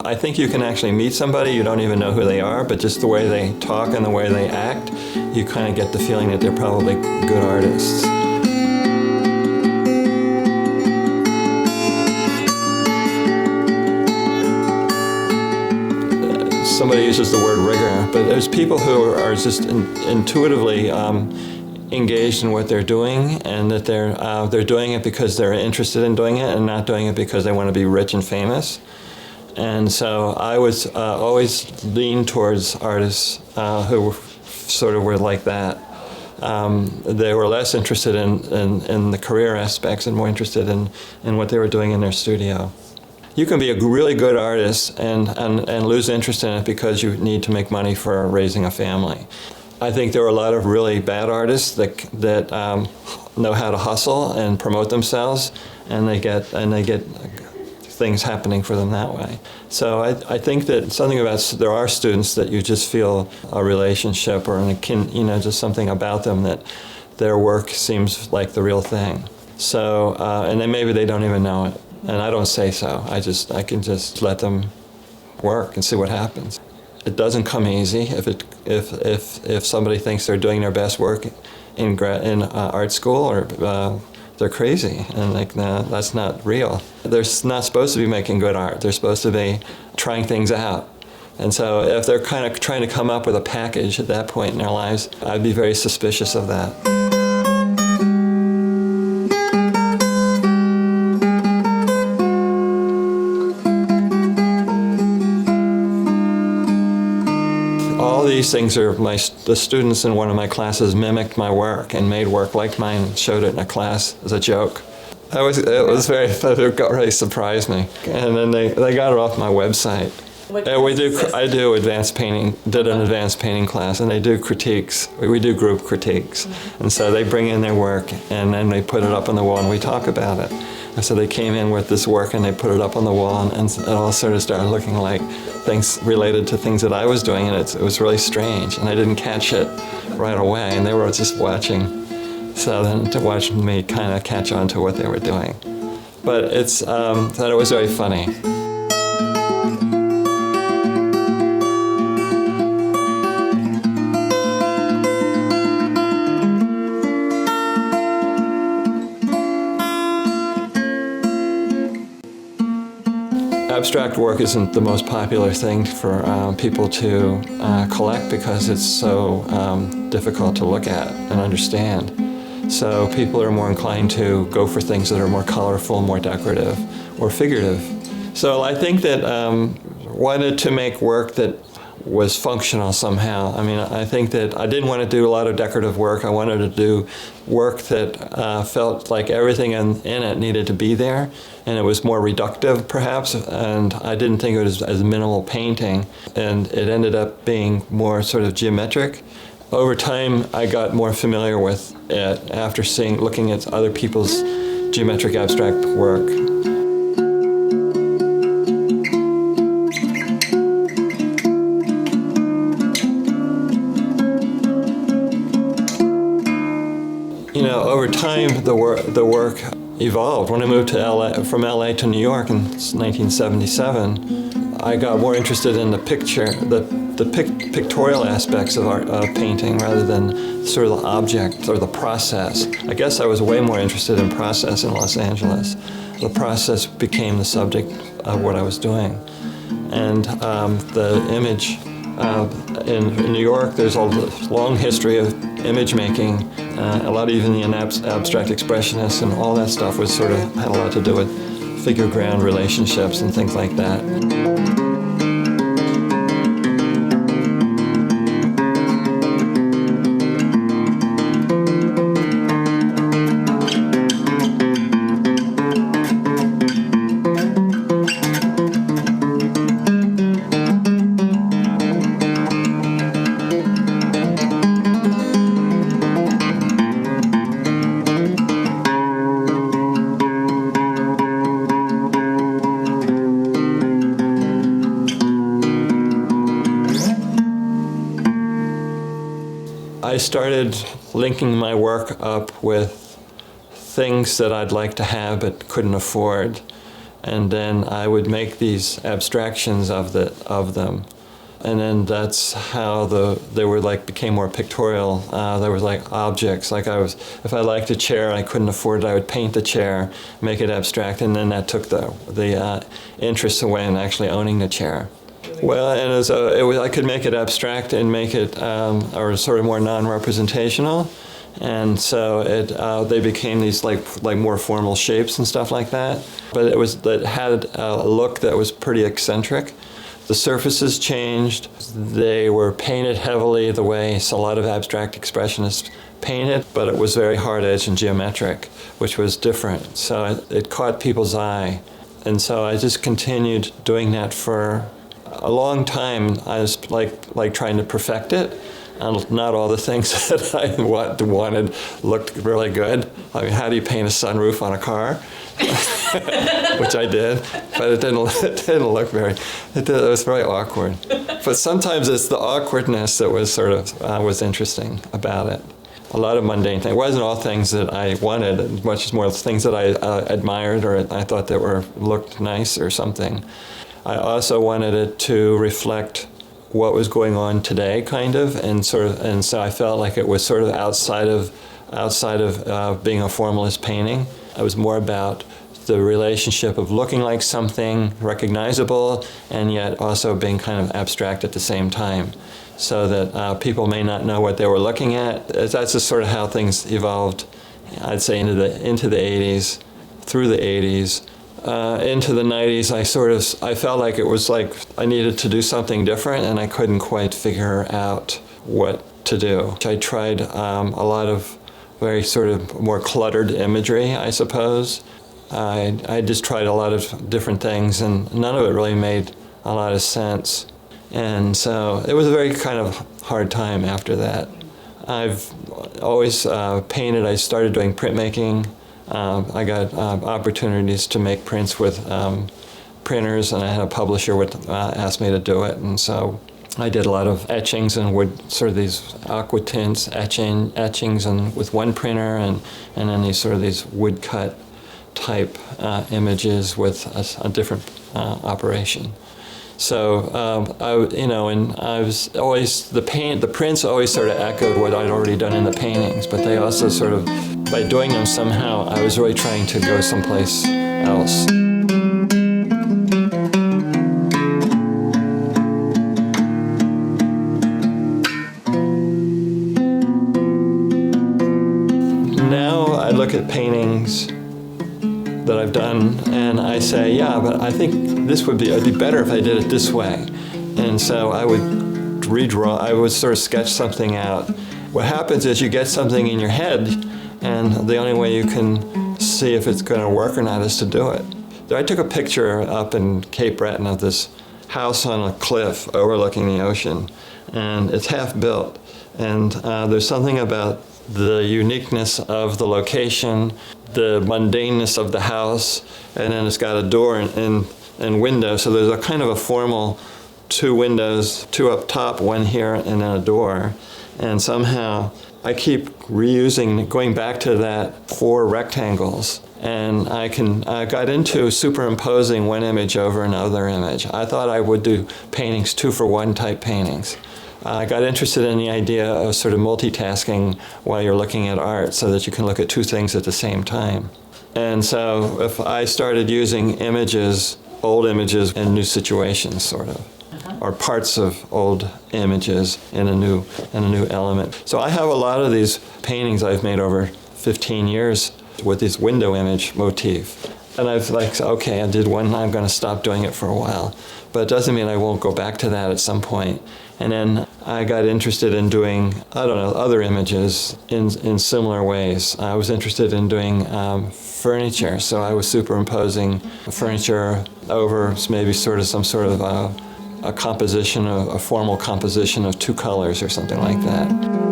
I think you can actually meet somebody, you don't even know who they are, but just the way they talk and the way they act, you kind of get the feeling that they're probably good artists. Somebody uses the word rigor, but there's people who are just intuitively engaged in what they're doing, and that they're doing it because they're interested in doing it and not doing it because they want to be rich and famous. And so I was always leaned towards artists who sort of were like that. They were less interested in the career aspects and more interested in what they were doing in their studio. You can be a really good artist and lose interest in it because you need to make money for raising a family. I think there are a lot of really bad artists that know how to hustle and promote themselves, and they get things happening for them that way. So I think that something about, there are students that you just feel a relationship or just something about them, that their work seems like the real thing. So and then maybe they don't even know it, and I don't say so. I can just let them work and see what happens. It doesn't come easy. If somebody thinks they're doing their best work in art school, or they're crazy, and no, that's not real. They're not supposed to be making good art. They're supposed to be trying things out. And so if they're kind of trying to come up with a package at that point in their lives, I'd be very suspicious of that. All these things are the students in one of my classes mimicked my work and made work like mine and showed it in a class as a joke. It really surprised me. And then they got it off my website. I do advanced painting, did an advanced painting class, and they do critiques. We do group critiques. And so they bring in their work, and then they put it up on the wall and we talk about it. And so they came in with this work and they put it up on the wall, and it all sort of started looking like things related to things that I was doing, and it was really strange, and I didn't catch it right away, and they were just watching. So then to watch me kind of catch on to what they were doing. But that it was very funny. Abstract work isn't the most popular thing for people to collect because it's so difficult to look at and understand. So people are more inclined to go for things that are more colorful, more decorative, or figurative. So I think that wanted to make work that was functional somehow. I mean, I think that I didn't want to do a lot of decorative work. I wanted to do work that felt like everything in it needed to be there, and it was more reductive perhaps, and I didn't think it was as minimal painting, and it ended up being more sort of geometric. Over time, I got more familiar with it after looking at other people's geometric abstract work. Over time, the work evolved. When I moved to from LA to New York in 1977, I got more interested in the pictorial aspects of painting rather than sort of the object or the process. I guess I was way more interested in process in Los Angeles. The process became the subject of what I was doing. And the image in New York, there's a long history of image making. A lot even the abstract expressionists and all that stuff had a lot to do with figure-ground relationships and things like that. I started linking my work up with things that I'd like to have but couldn't afford. and then I would make these abstractions of them. And then that's how they were like became more pictorial. They were like objects. Like if I liked a chair, I couldn't afford it, I would paint the chair, make it abstract, and then that took the interest away in actually owning the chair. Well, and I could make it abstract and make it or sort of more non-representational, and so they became these like more formal shapes and stuff like that. But it had a look that was pretty eccentric. The surfaces changed. They were painted heavily the way a lot of abstract expressionists painted, but it was very hard-edged and geometric, which was different. So it caught people's eye. And so I just continued doing that for a long time. I was like trying to perfect it. And not all the things that I wanted looked really good. I mean, how do you paint a sunroof on a car? Which I did, but it didn't look it was very awkward. But sometimes it's the awkwardness that was sort of was interesting about it. A lot of mundane things. It wasn't all things that I wanted, much as more things that I admired or I thought that looked nice or something. I also wanted it to reflect what was going on today, kind of, and so I felt like it was sort of outside of being a formalist painting. It was more about the relationship of looking like something recognizable and yet also being kind of abstract at the same time, so that people may not know what they were looking at. That's just sort of how things evolved, I'd say, into the 80s, through the 80s. Into the 90s, I felt like it was like I needed to do something different, and I couldn't quite figure out what to do. I tried a lot of very sort of more cluttered imagery, I suppose. I just tried a lot of different things, and none of it really made a lot of sense. And so it was a very kind of hard time after that. I've always painted. I started doing printmaking. I got opportunities to make prints with printers, and I had a then asked me to do it, and so I did a lot of etchings and sort of these aqua tints etchings and with one printer, and then these woodcut type images with a different operation. So I was always the prints always sort of echoed what I'd already done in the paintings, but they also sort of, by doing them somehow, I was really trying to go someplace else. Now I look at paintings that I've done, and I say, yeah, but I think it'd be better if I did it this way. And so I would redraw, I would sort of sketch something out. What happens is you get something in your head, and the only way you can see if it's going to work or not is to do it. I took a picture up in Cape Breton of this house on a cliff overlooking the ocean, and it's half built. And there's something about the uniqueness of the location, the mundaneness of the house, and then it's got a door and window. So there's a kind of a formal 2 windows, 2 up top, 1 here, and then a door. And somehow I keep going back to that 4 rectangles. And I got into superimposing one image over another image. I thought I would do paintings 2-for-1 type paintings. I got interested in the idea of sort of multitasking while you're looking at art, so that you can look at 2 things at the same time. And so if I started using images, old images in new situations, sort of, or parts of old images in a new element. So I have a lot of these paintings I've made over 15 years with this window image motif. And I've okay, I did one, I'm going to stop doing it for a while. But it doesn't mean I won't go back to that at some point. And then I got interested in doing, other images in similar ways. I was interested in doing furniture, so I was superimposing furniture over maybe sort of some sort of a composition, a formal composition of 2 colors or something like that.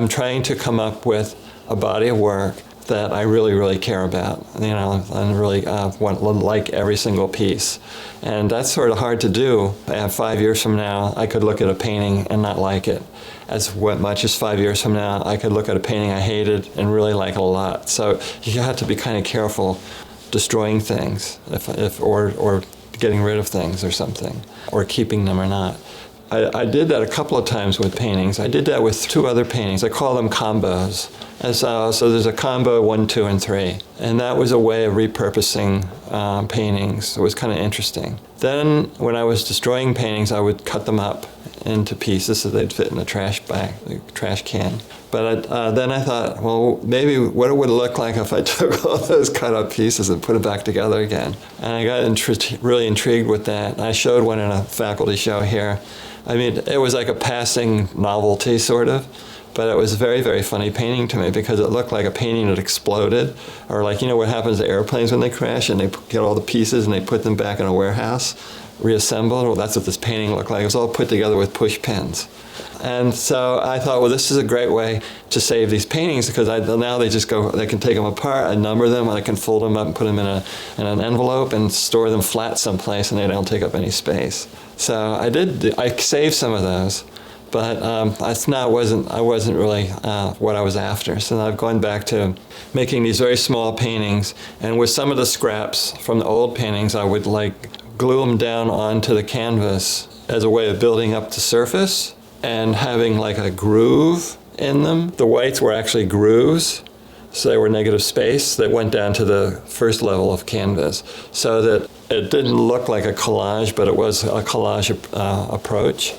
I'm trying to come up with a body of work that I really, really care about, and really like every single piece. And that's sort of hard to do. 5 years from now, I could look at a painting and not like it. As much as 5 years from now, I could look at a painting I hated and really like it a lot. So you have to be kind of careful destroying things, or getting rid of things or something, or keeping them or not. I did that a couple of times with paintings. I did that with 2 other paintings. I call them combos. And so there's a combo 1, 2, and 3. And that was a way of repurposing paintings. It was kind of interesting. Then when I was destroying paintings, I would cut them up into pieces so they'd fit in a trash can. But then I thought, well, maybe what it would look like if I took all those cut up pieces and put them back together again. And I got really intrigued with that. I showed one in a faculty show here. I mean, it was like a passing novelty, sort of. But it was a very, very funny painting to me because it looked like a painting that exploded. Or like, what happens to airplanes when they crash and they get all the pieces and they put them back in a warehouse, reassembled. Well, that's what this painting looked like. It was all put together with push pins. And so I thought, well, this is a great way to save these paintings because now they can take them apart, I number them, and I can fold them up and put them in an envelope and store them flat someplace, and they don't take up any space. So I saved some of those, but I wasn't really what I was after. So I've gone back to making these very small paintings, and with some of the scraps from the old paintings, I would glue them down onto the canvas as a way of building up the surface and having like a groove in them. The whites were actually grooves, so they were negative space that went down to the first level of canvas, so that it didn't look like a collage, but it was a collage approach.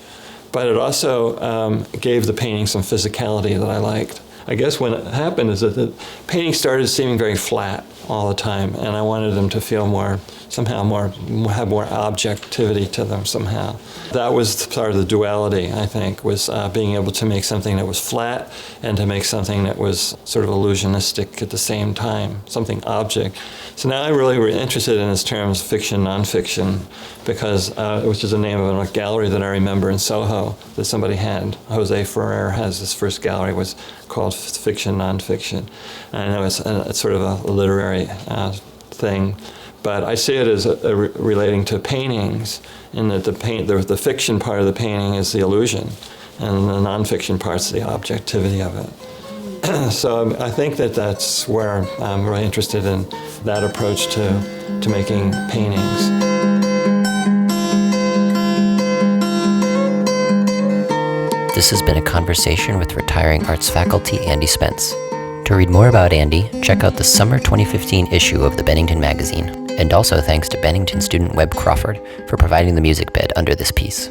But it also gave the painting some physicality that I liked. I guess when it happened is that the paintings started seeming very flat all the time, and I wanted them to feel have more objectivity to them somehow. That was part of the duality, I think, was being able to make something that was flat and to make something that was sort of illusionistic at the same time, something object. So now I'm really interested in this term fiction, nonfiction, because which is the name of a gallery that I remember in Soho that somebody had. Jose Ferrer has his first gallery, was called Fiction, Nonfiction. And I know it's sort of a literary thing, but I see it as relating to paintings, in that the fiction part of the painting is the illusion, and the nonfiction part's the objectivity of it. So I think that's where I'm really interested in that approach to making paintings. This has been a conversation with retiring arts faculty Andy Spence. To read more about Andy, check out the summer 2015 issue of the Bennington magazine. And also thanks to Bennington student Webb Crawford for providing the music bed under this piece.